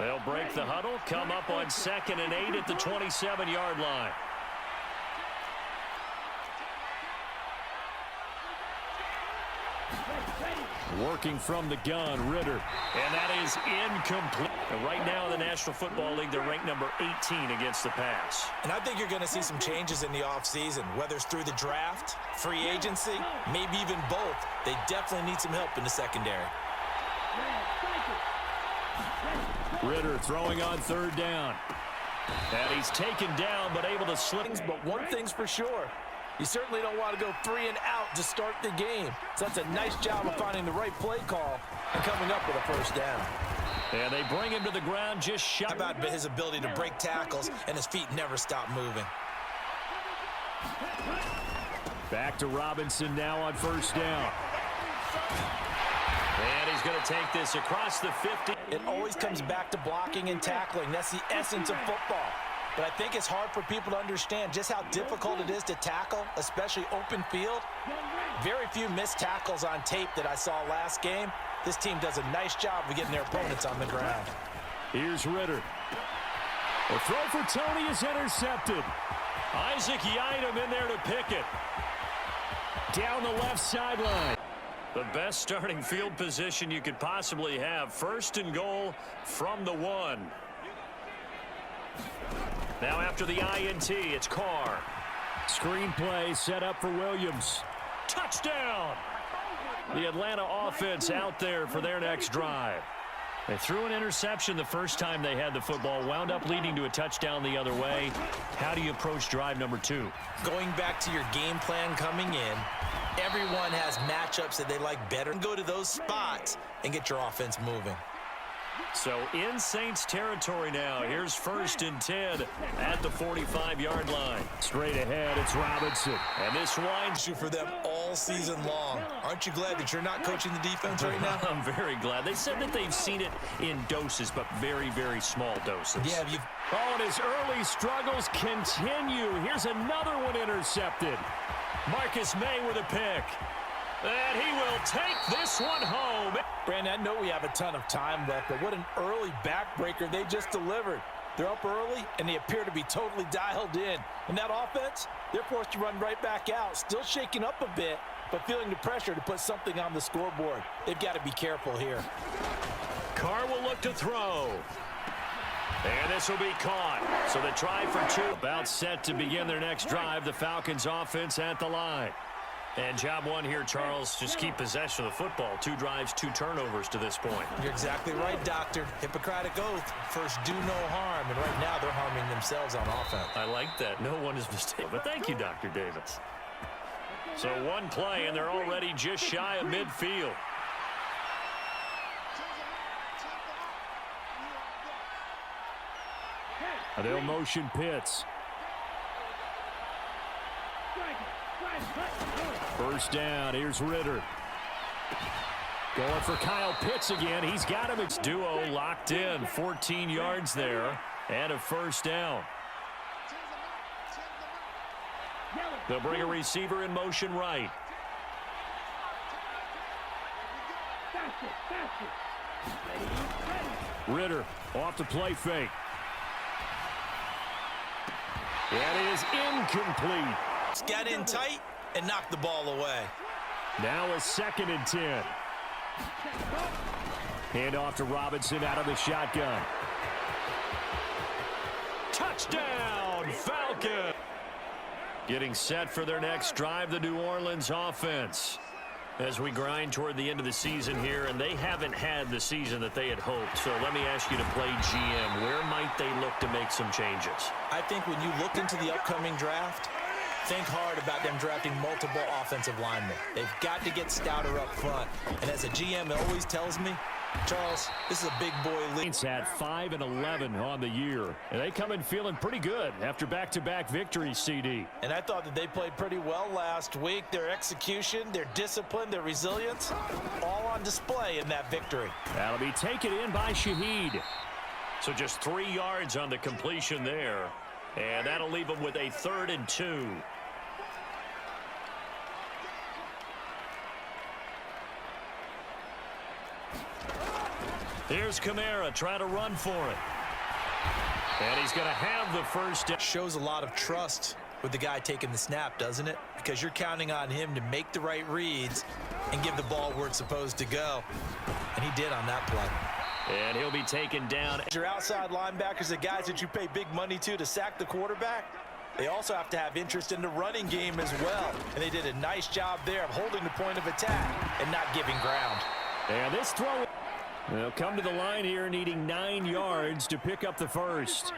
They'll break the huddle, come up on 2nd and 8 at the 27-yard line. Working from the gun, Ritter. And that is incomplete. And right now in the National Football League, they're ranked number 18 against the pass. And I think you're going to see some changes in the offseason, whether it's through the draft, free agency, maybe even both. They definitely need some help in the secondary. Ritter throwing on 3rd down. And he's taken down but able to slip. But one thing's for sure. You certainly don't want to go 3 and out to start the game. So that's a nice job of finding the right play call and coming up with a 1st down. And they bring him to the ground just shy. How about his ability to break tackles and his feet never stop moving? Back to Robinson now on 1st down. And he's going to take this across the 50. It always comes back to blocking and tackling. That's the essence of football. But I think it's hard for people to understand just how difficult it is to tackle, especially open field. Very few missed tackles on tape that I saw last game. This team does a nice job of getting their opponents on the ground. Here's Ritter. The throw for Tony is intercepted. Isaac Yiadom in there to pick it. Down the left sideline. The best starting field position you could possibly have. 1st and goal from the 1. Now after the INT, it's Carr. Screenplay set up for Williams. Touchdown! The Atlanta offense out there for their next drive. They threw an interception the first time they had the football, wound up leading to a touchdown the other way. How do you approach drive number 2? Going back to your game plan coming in, everyone has matchups that they like better. Go to those spots and get your offense moving. So in Saints territory now. Here's 1st and 10 at the 45-yard line. Straight ahead, it's Robinson. And this winds you for them all season long. Aren't you glad that you're not coaching the defense right now? I'm very glad. They said that they've seen it in doses, but very, very small doses. Yeah, and his early struggles continue. Here's another one intercepted. Marcus May with a pick. And he will take this one home. Brandon, I know we have a ton of time left, but what an early backbreaker they just delivered. They're up early, and they appear to be totally dialed in. And that offense, they're forced to run right back out, still shaking up a bit, but feeling the pressure to put something on the scoreboard. They've got to be careful here. Carr will look to throw. And this will be caught. So the try for 2. About set to begin their next drive. The Falcons offense at the line. And job 1 here, Charles, just keep possession of the football. 2 drives, 2 turnovers to this point. You're exactly right, Doctor. Hippocratic oath. First, do no harm. And right now, they're harming themselves on offense. I like that. No one is mistaken. But thank you, Dr. Davis. So 1 play, and they're already just shy of midfield. They'll motion Pitts. 1st down. Here's Ritter. Going for Kyle Pitts again. He's got him. It's duo locked in. 14 yards there and a 1st down. They'll bring a receiver in motion right. Ritter off the play fake. That is incomplete. Got in tight and knocked the ball away. Now a 2nd and 10. Hand off to Robinson out of the shotgun. Touchdown, Falcon! Getting set for their next drive, the New Orleans offense. As we grind toward the end of the season here, and they haven't had the season that they had hoped. So let me ask you to play GM. Where might they look to make some changes? I think when you look into the upcoming draft, think hard about them drafting multiple offensive linemen. They've got to get stouter up front. And as a GM always tells me, Charles, this is a big boy league. Saints had 5-11 on the year, and they come in feeling pretty good after back-to-back victories, CD. And I thought that they played pretty well last week. Their execution, their discipline, their resilience, all on display in that victory. That'll be taken in by Shaheed. So just 3 yards on the completion there, and that'll leave them with a 3rd and 2. Here's Kamara trying to run for it. And he's going to have the first down. Shows a lot of trust with the guy taking the snap, doesn't it? Because you're counting on him to make the right reads and give the ball where it's supposed to go. And he did on that play. And he'll be taken down. Your outside linebackers, the guys that you pay big money to sack the quarterback, they also have to have interest in the running game as well. And they did a nice job there of holding the point of attack and not giving ground. And this throw, they'll come to the line here needing 9 yards to pick up the first.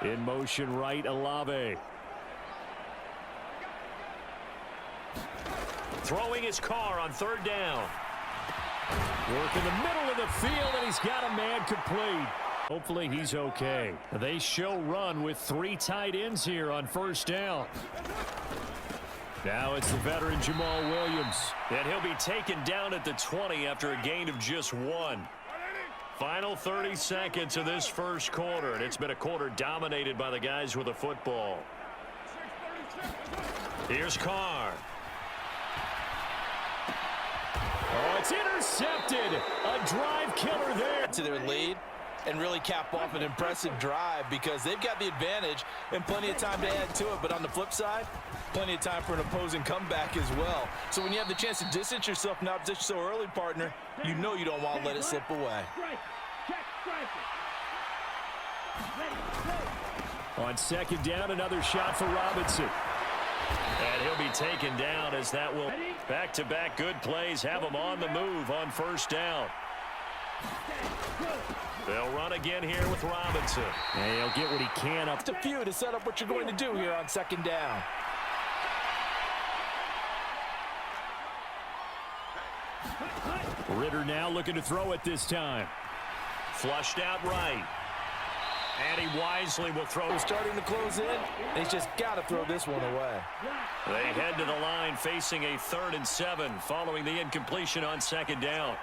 In motion right, Olave. Throwing his car on 3rd down. Work in the middle of the field, and he's got a man complete. Hopefully he's okay. They show run with 3 tight ends here on 1st down. Now it's the veteran Jamal Williams. And he'll be taken down at the 20 after a gain of just 1. Final 30 seconds of this first quarter, and it's been a quarter dominated by the guys with the football. Here's Carr. Oh, it's intercepted. A drive killer there. To their lead and really cap off an impressive drive because they've got the advantage and plenty of time to add to it. But on the flip side, plenty of time for an opposing comeback as well. So when you have the chance to distance yourself from opposition so early, partner, you know you don't want to let it slip away. On 2nd down, another shot for Robinson. And he'll be taken down as that will back-to-back good plays have him on the move on 1st down. They'll run again here with Robinson. And he'll get what he can up. Just a few to set up what you're going to do here on 2nd down. Ritter now looking to throw it this time. Flushed out right. And he wisely will throw. Starting to close in, and he's just got to throw this one away. They head to the line facing a 3rd and 7 following the incompletion on 2nd down.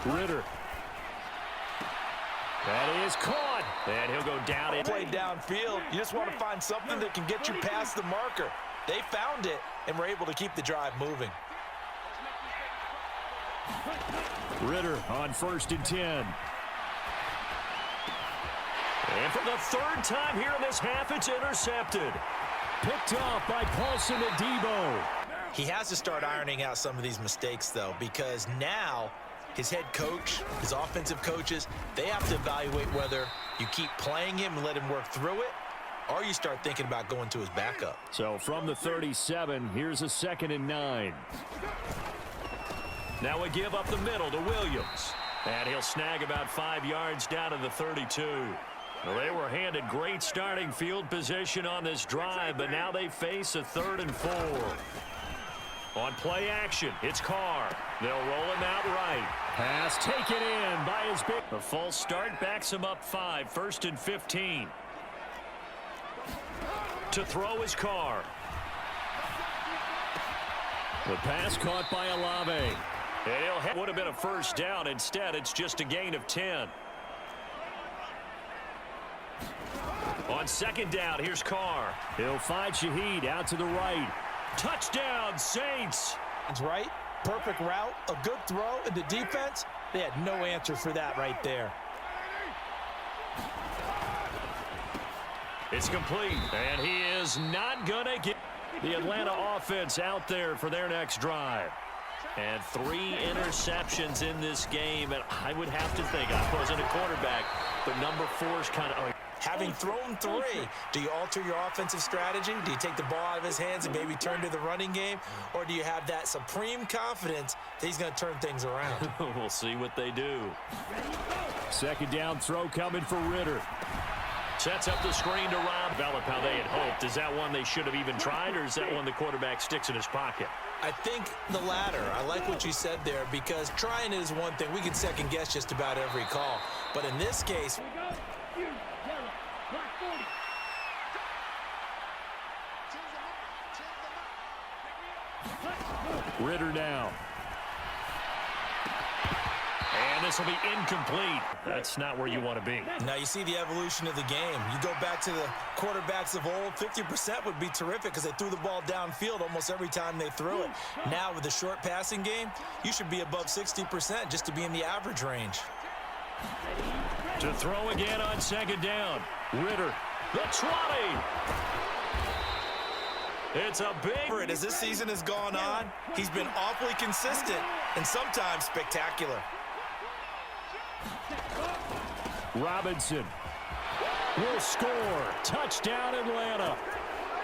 Ritter. That is caught. And he'll go down. Play downfield. You just want to find something that can get you past the marker. They found it and were able to keep the drive moving. Ritter on 1st and 10. And for the 3rd time here in this half, it's intercepted. Picked off by Paulson Adebo. He has to start ironing out some of these mistakes, though, because now his head coach, his offensive coaches, they have to evaluate whether you keep playing him and let him work through it, or you start thinking about going to his backup. So from the 37, here's a 2nd and 9. Now a give up the middle to Williams. And he'll snag about 5 yards down to the 32. Well, they were handed great starting field position on this drive, but now they face a 3rd and 4. On play action, it's Carr. They'll roll him out right. Pass taken in by his big. The false start backs him up 5, 1st and 15. To throw his Carr. The pass caught by Olave. And would have been a 1st down. Instead, it's just a gain of 10. On 2nd down, here's Carr. He'll find Shaheed out to the right. Touchdown, Saints. That's right. Perfect route, a good throw, and the defense, they had no answer for that right there. It's complete, and he is not going to get the Atlanta offense out there for their next drive. And 3 interceptions in this game, and I would have to think, I wasn't a quarterback, but number 4 is kind of... Having thrown 3, do you alter your offensive strategy? Do you take the ball out of his hands and maybe turn to the running game? Or do you have that supreme confidence that he's going to turn things around? We'll see what they do. 2nd down throw coming for Ritter. Sets up the screen to Rob. Develop how they had hoped. Is that one they should have even tried, or is that one the quarterback sticks in his pocket? I think the latter. I like what you said there, because trying it is one thing. We can second guess just about every call. But in this case... Ritter now. And And this will be incomplete. That's not where you want to be. Now you see the evolution of the game. You go back to the quarterbacks of old, 50% would be terrific because they threw the ball downfield almost every time they threw it. Now with the short passing game, you should be above 60% just to be in the average range. To throw again on second down. Ritter, the 20. It's a big... As this season has gone on, he's been awfully consistent and sometimes spectacular. Robinson will score. Touchdown, Atlanta.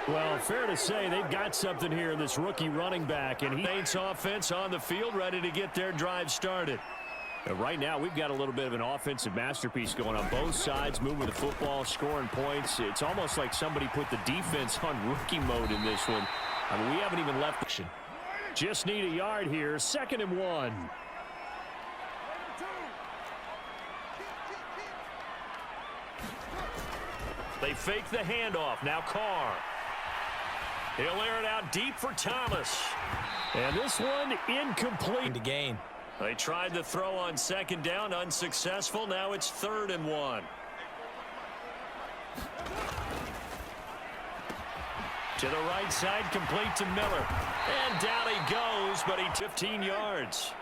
Well, fair to say they've got something here in this rookie running back, and Saints offense on the field ready to get their drive started. Right now, we've got a little bit of an offensive masterpiece going on both sides, moving the football, scoring points. It's almost like somebody put the defense on rookie mode in this one. I mean, we haven't even left action. Just need a yard here. 2nd and 1. They fake the handoff. Now Carr. He'll air it out deep for Thomas. And this one incomplete. To gain. They tried to throw on second down, unsuccessful. Now it's 3rd and 1. To the right side, complete to Miller. And down he goes, but he 15 yards.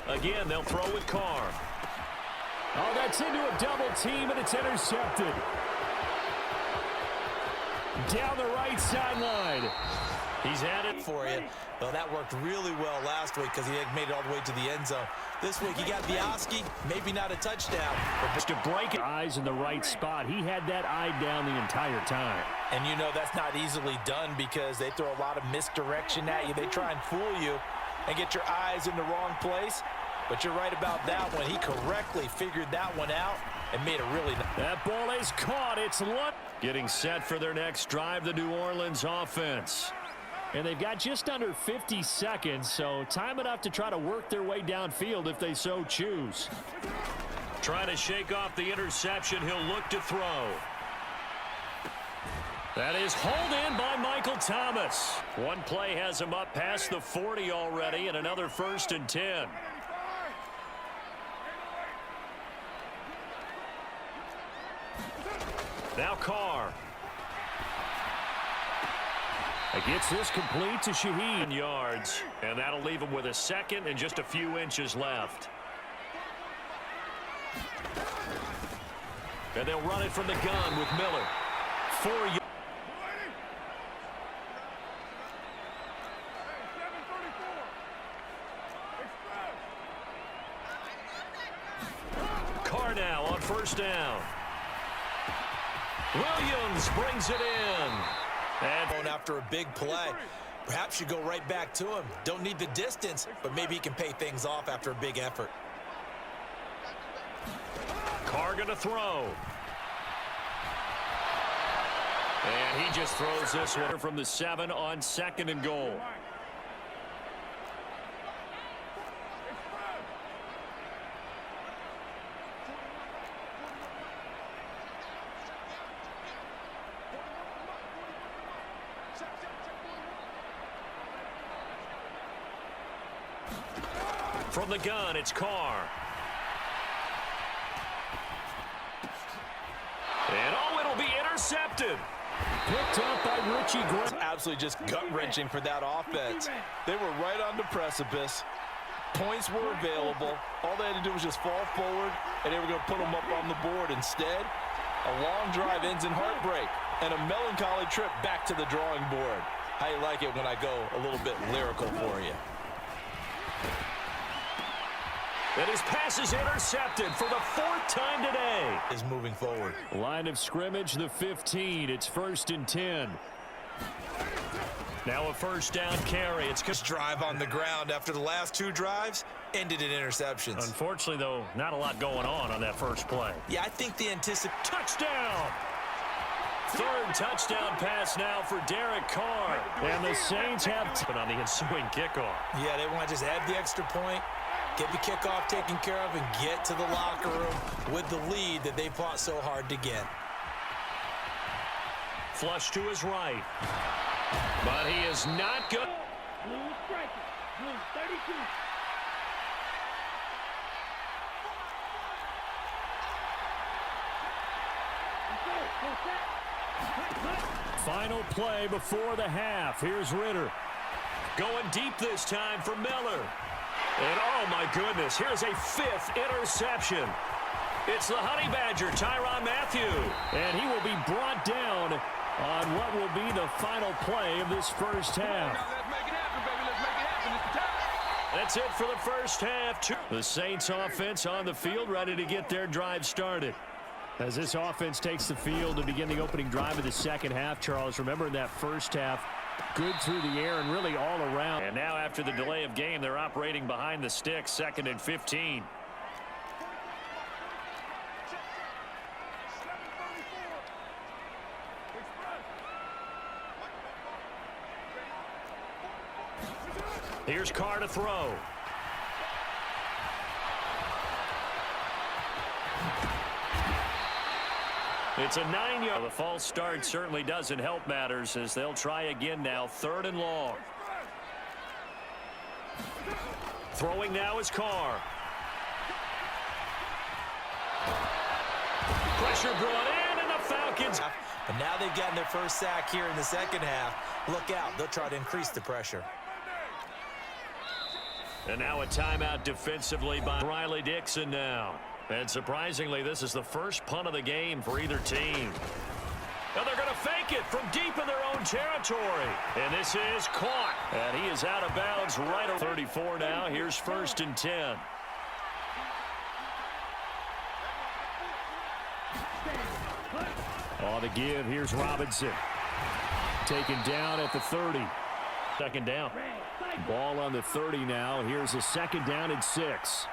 Again, they'll throw with Carr. Oh, that's into a double team, and it's intercepted. Down the right sideline. He's had it for you. Well, that worked really well last week because he had made it all the way to the end zone. This week he got Vioski, maybe not a touchdown. But just to break it. Eyes in the right spot. He had that eye down the entire time. And you know that's not easily done because they throw a lot of misdirection at you. They try and fool you and get your eyes in the wrong place. But you're right about that one. He correctly figured that one out and made a really nice. That ball is caught. It's Lutt. Getting set for their next drive, the New Orleans offense. And they've got just under 50 seconds, so time enough to try to work their way downfield if they so choose. Trying to shake off the interception. He'll look to throw. That is hauled in by Michael Thomas. One play has him up past the 40 already, and another 1st and 10. Now Carr. Gets this complete to Shaheed. Yards, and that'll leave him with a 2nd and just a few inches left. And they'll run it from the gun with Miller. 4 yards. Carr now on 1st down. Williams brings it in. And after a big play, perhaps you go right back to him. Don't need the distance, but maybe he can pay things off after a big effort. Carr going to throw. And he just throws this one from the 7 on 2nd and goal. From the gun, it's Carr. And oh, it'll be intercepted. Picked up by Richie Grant. Absolutely just gut-wrenching for that offense. They were right on the precipice. Points were available. All they had to do was just fall forward, and they were going to put them up on the board. Instead, a long drive ends in heartbreak and a melancholy trip back to the drawing board. How you like it when I go a little bit lyrical for you? And his pass is intercepted for the 4th time today. Is moving forward. Line of scrimmage, the 15. It's 1st and 10. Now a 1st down carry. It's just drive on the ground after the last 2 drives ended in interceptions. Unfortunately, though, not a lot going on that first play. Yeah, I think the touchdown. 3rd touchdown pass now for Derek Carr. And the Saints have on the ensuing kickoff. Yeah, they want to just add the extra point, get the kickoff taken care of, and get to the locker room with the lead that they fought so hard to get. Flush to his right. But he is not good. Final play before the half. Here's Ritter. Going deep this time for Miller. And oh my goodness, here's a fifth interception. It's the Honey Badger, Tyrann Mathieu. And he will be brought down on what will be the final play of this first half. Let's make it happen, baby. Let's make it happen. It's the time. That's it for the first half. The Saints offense on the field, ready to get their drive started. As this offense takes the field to begin the opening drive of the second half, Charles, remember in that first half, good through the air and really all around. And now after the delay of game, they're operating behind the sticks, 2nd and 15. Here's Carr to throw. It's a 9-yard. The false start certainly doesn't help matters as they'll try again now. 3rd and long. Throwing now is Carr. Pressure brought in, and the Falcons. But now they've gotten their first sack here in the second half. Look out. They'll try to increase the pressure. And now a timeout defensively by Riley Dixon now. And surprisingly, this is the first punt of the game for either team. Now they're going to fake it from deep in their own territory. And this is caught. And he is out of bounds right at 34 now. Here's 1st and 10. On the give, here's Robinson. Taken down at the 30. 2nd down. Ball on the 30 now. Here's a 2nd down and 6.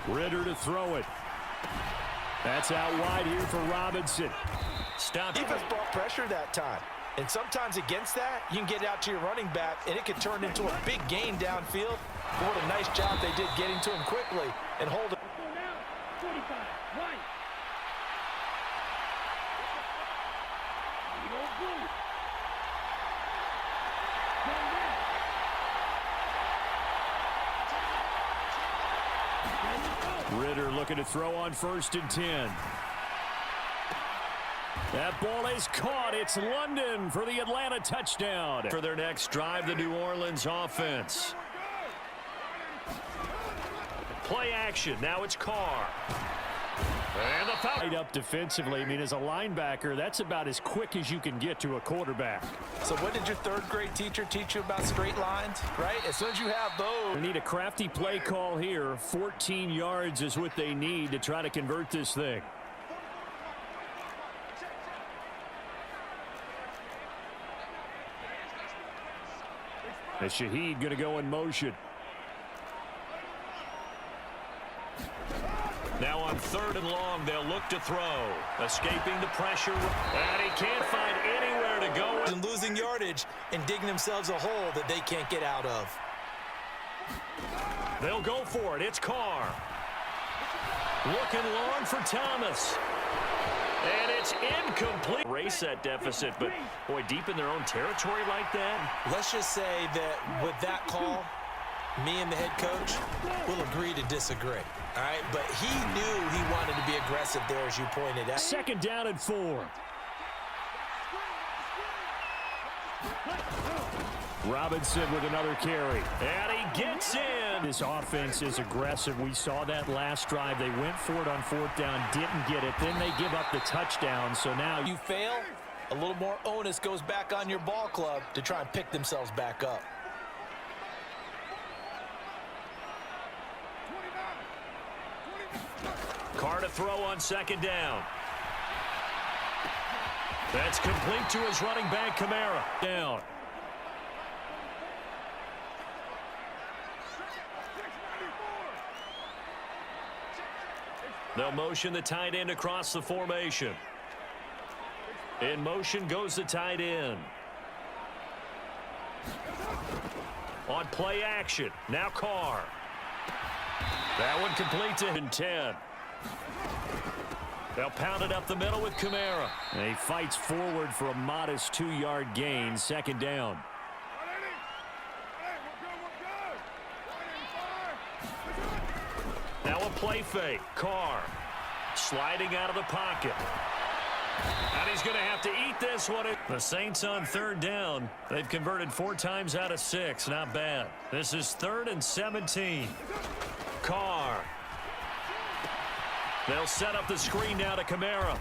Ritter to throw it. That's out wide here for Robinson. Stop. Defense brought pressure that time. And sometimes against that, you can get out to your running back, and it can turn into a big gain downfield. But what a nice job they did getting to him quickly and hold it. Ritter looking to throw on 1st and 10. That ball is caught. It's London for the Atlanta touchdown. For their next drive, the New Orleans offense. Play action. Now it's Carr. And the foul. Right up defensively. I mean, as a linebacker, that's about as quick as you can get to a quarterback. So what did your 3rd grade teacher teach you about straight lines, right? As soon as you have those. They need a crafty play call here. 14 yards is what they need to try to convert this thing. And Shaheed going to go in motion. Now on 3rd and long, they'll look to throw. Escaping the pressure. And he can't find anywhere to go. And losing yardage and digging themselves a hole that they can't get out of. They'll go for it. It's Carr. Looking long for Thomas. And it's incomplete. Race that deficit, but boy, deep in their own territory like that. Let's just say that with that call, me and the head coach will agree to disagree. All right, but he knew he wanted to be aggressive there, as you pointed out. 2nd down and 4. Robinson with another carry. And he gets in. This offense is aggressive. We saw that last drive. They went for it on 4th down, didn't get it. Then they give up the touchdown. So now you fail, a little more onus goes back on your ball club to try and pick themselves back up. Carr to throw on 2nd down. That's complete to his running back, Kamara. Down. They'll motion the tight end across the formation. In motion goes the tight end. On play action. Now Carr. That one complete to 10. They'll pound it up the middle with Kamara. And he fights forward for a modest 2-yard gain, second down. Now a play fake. Carr sliding out of the pocket. And he's going to have to eat this one. The Saints on third down. They've converted 4 times out of 6. Not bad. This is 3rd and 17. Carr. They'll set up the screen now to Kamara.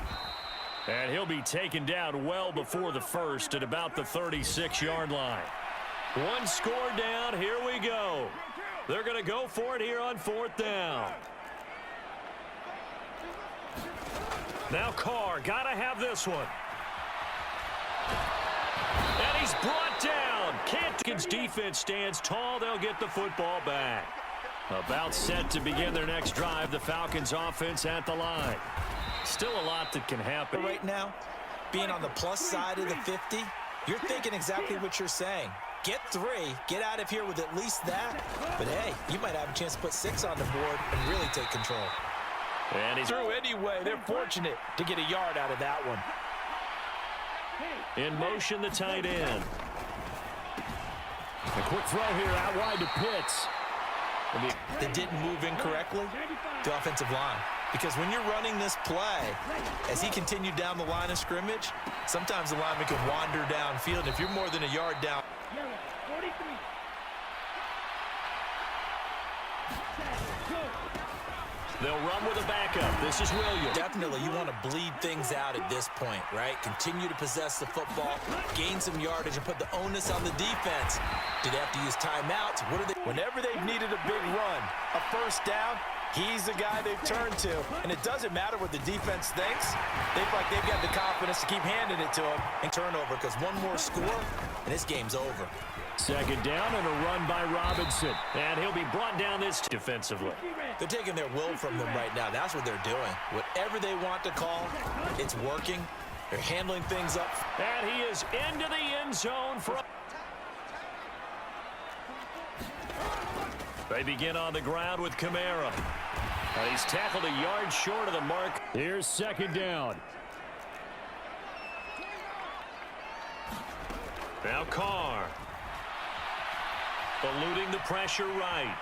And he'll be taken down well before the first at about the 36-yard line. 1 score down. Here we go. They're going to go for it here on 4th down. Now Carr, got to have this one. And he's brought down. Canton's defense stands tall. They'll get the football back. About set to begin their next drive. The Falcons offense at the line. Still a lot that can happen. Right now, being on the plus side of the 50, you're thinking exactly what you're saying. Get 3, get out of here with at least that. But hey, you might have a chance to put 6 on the board and really take control. And he's through anyway. They're fortunate to get a yard out of that one. In motion, the tight end. A quick throw here out wide to Pitts. They didn't move incorrectly, the offensive line. Because when you're running this play, as he continued down the line of scrimmage, sometimes the lineman can wander downfield. If you're more than a yard down. They'll run with a backup. This is Williams. Definitely, you want to bleed things out at this point, right? Continue to possess the football, gain some yardage, and put the onus on the defense. Did they have to use timeouts? What are they? Whenever they've needed a big run, a first down, he's the guy they've turned to. And it doesn't matter what the defense thinks. They feel like they've got the confidence to keep handing it to him and turnover, because one more score, and this game's over. Second down and a run by Robinson. And he'll be brought down this defensively. They're taking their will from them right now. That's what they're doing. Whatever they want to call, it's working. They're handling things up. And he is into the end zone. They begin on the ground with Kamara. And he's tackled a yard short of the mark. Here's second down. Now Carr. Eluding the pressure right.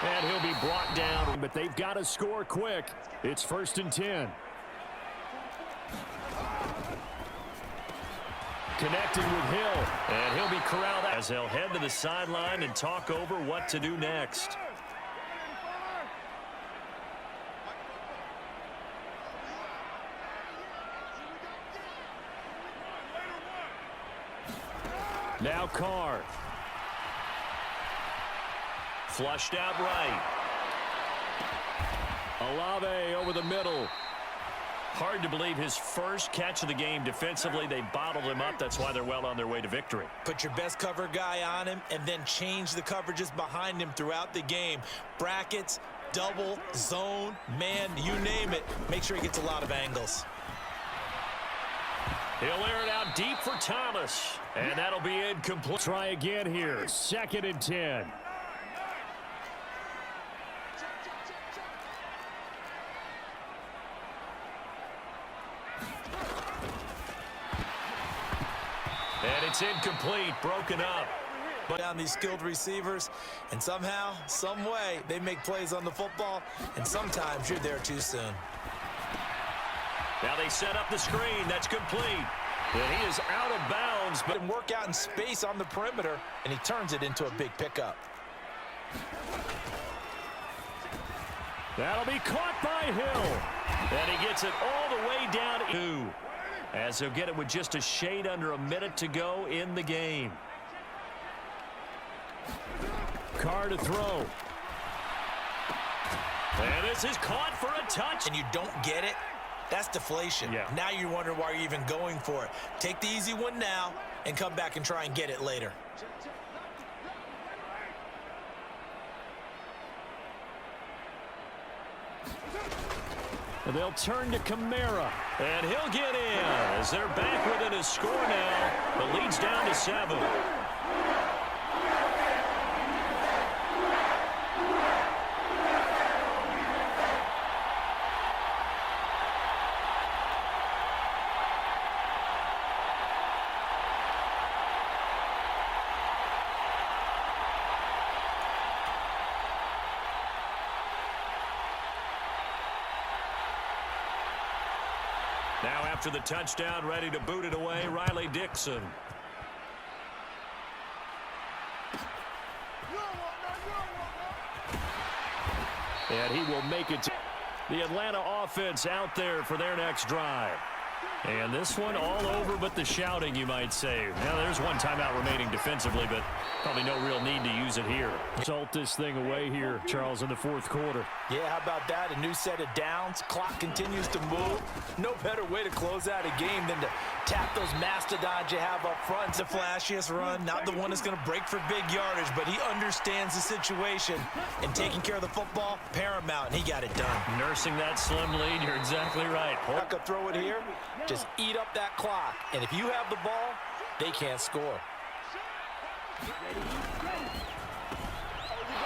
And he'll be brought down, but they've got to score quick. It's 1st and 10. Connecting with Hill, and he'll be corralled out as they'll head to the sideline and talk over what to do next. Now Carr. Flushed out right. Olave over the middle. Hard to believe his first catch of the game defensively. They bottled him up. That's why they're well on their way to victory. Put your best cover guy on him and then change the coverages behind him throughout the game. Brackets, double, zone, man, you name it. Make sure he gets a lot of angles. He'll air it out deep for Thomas. And that'll be incomplete. Try again here. 2nd and 10. And it's incomplete, broken up. But down these skilled receivers, and somehow, some way, they make plays on the football, and sometimes you're there too soon. Now they set up the screen. That's complete. And he is out of bounds, but work out in space on the perimeter, and he turns it into a big pickup. That'll be caught by Hill. And he gets it all the way down to 2. As he'll get it with just a shade under a minute to go in the game. Carr to throw. And this is caught for a touch. And you don't get it, that's deflation. Yeah. Now you're wondering why you're even going for it. Take the easy one now and come back and try and get it later. They'll turn to Kamara, and he'll get in as they're back within a score now. The lead's down to 7. Now after the touchdown, ready to boot it away, Riley Dixon. And he will make it to the Atlanta offense out there for their next drive. And this one all over but the shouting, you might say. Now, there's one timeout remaining defensively, but probably no real need to use it here. Salt this thing away here, Charles, in the fourth quarter. Yeah, how about that? A new set of downs. Clock continues to move. No better way to close out a game than to tap those mastodons you have up front. It's the flashiest run. Not the one that's going to break for big yardage, but he understands the situation. And taking care of the football, paramount, and he got it done. Nursing that slim lead, you're exactly right. Not going to throw it here. Just eat up that clock. And if you have the ball, they can't score.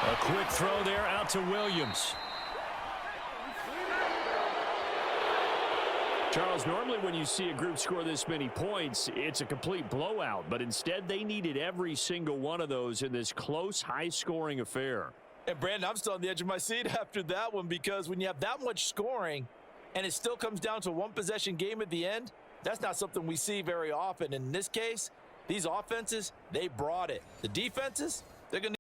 A quick throw there out to Williams. Charles, normally when you see a group score this many points, it's a complete blowout. But instead, they needed every single one of those in this close, high-scoring affair. And, Brandon, I'm still on the edge of my seat after that one because when you have that much scoring and it still comes down to a one-possession game at the end, that's not something we see very often. In this case, these offenses, they brought it. The defenses, they're going to